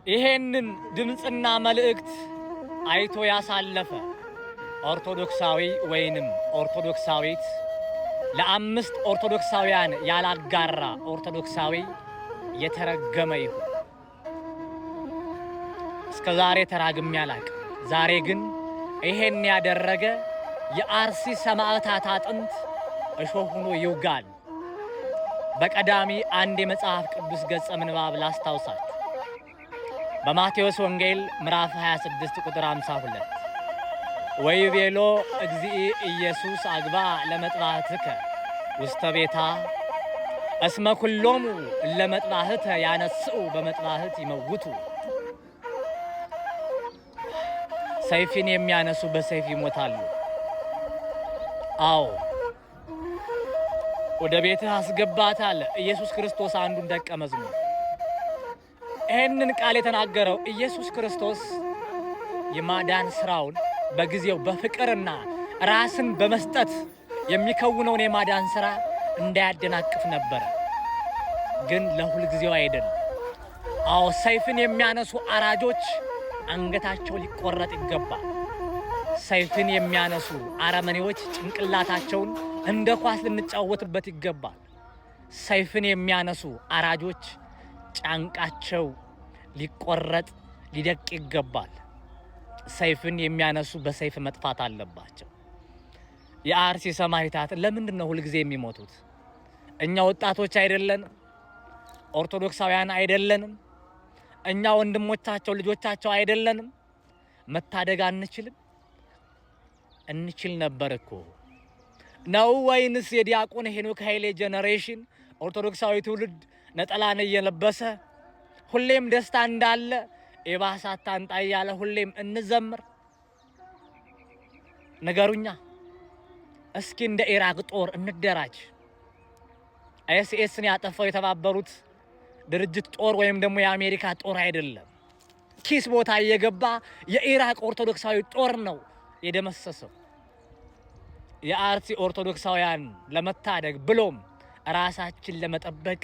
ይሄንን ድምጽና መልእክት አይቶ ያሳለፈ ኦርቶዶክሳዊ ወይንም ኦርቶዶክሳዊት ለአምስት ኦርቶዶክሳውያን ያላጋራ ኦርቶዶክሳዊ የተረገመ ይሁን። እስከዛሬ ተራግሜ አላቅም። ዛሬ ግን ይሄን ያደረገ የአርሲ ሰማዕታት አጥንት እሾህ ሆኖ ይውጋል። በቀዳሚ አንድ የመጽሐፍ ቅዱስ ገጸ ምንባብ ላስታውሳችሁ። በማቴዎስ ወንጌል ምዕራፍ 26 ቁጥር 52 ወይቤሎ እግዚእ ኢየሱስ አግባ ለመጥባህትከ ውስተ ቤታ እስመ ኩሎሙ ለመጥባህተ ያነስኡ በመጥባህት ይመውቱ። ሰይፍን የሚያነሱ በሰይፍ ይሞታሉ። አዎ ወደ ቤትህ አስገባት አለ ኢየሱስ ክርስቶስ አንዱን ደቀ መዝሙር። ይህንን ቃል የተናገረው ኢየሱስ ክርስቶስ የማዳን ስራውን በጊዜው በፍቅርና ራስን በመስጠት የሚከውነውን የማዳን ስራ እንዳያደናቅፍ ነበር። ግን ለሁል ጊዜው አይደለም። አዎ ሰይፍን የሚያነሱ አራጆች አንገታቸው ሊቆረጥ ይገባል። ሰይፍን የሚያነሱ አረመኔዎች ጭንቅላታቸውን እንደ ኳስ ልንጫወትበት ይገባል። ሰይፍን የሚያነሱ አራጆች ጫንቃቸው ሊቆረጥ ሊደቅ ይገባል። ሰይፍን የሚያነሱ በሰይፍ መጥፋት አለባቸው። የአርሲ ሰማዕታት ለምንድን ነው ሁልጊዜ የሚሞቱት? እኛ ወጣቶች አይደለንም? ኦርቶዶክሳውያን አይደለንም? እኛ ወንድሞቻቸው ልጆቻቸው አይደለንም? መታደግ አንችልም? እንችል ነበር እኮ ነው ወይንስ የዲያቆን ሄኖክ ኃይሌ ጄኔሬሽን ኦርቶዶክሳዊ ትውልድ ነጠላን እየለበሰ ሁሌም ደስታ እንዳለ የባሳት ታንጣ እያለ ሁሌም እንዘምር? ነገሩኛ እስኪ እንደ ኢራቅ ጦር እንደራጅ። አይኤስኤስን ያጠፋው የተባበሩት ድርጅት ጦር ወይም ደግሞ የአሜሪካ ጦር አይደለም። ኪስ ቦታ እየገባ የኢራቅ ኦርቶዶክሳዊ ጦር ነው የደመሰሰው። የአርሲ ኦርቶዶክሳውያን ለመታደግ ብሎም ራሳችን ለመጠበቅ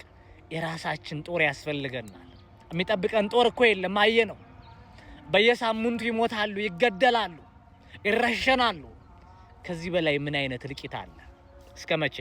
የራሳችን ጦር ያስፈልገናል። የሚጠብቀን ጦር እኮ የለም። አየ ነው። በየሳምንቱ ይሞታሉ፣ ይገደላሉ፣ ይረሸናሉ። ከዚህ በላይ ምን አይነት እልቂት አለ? እስከ መቼ?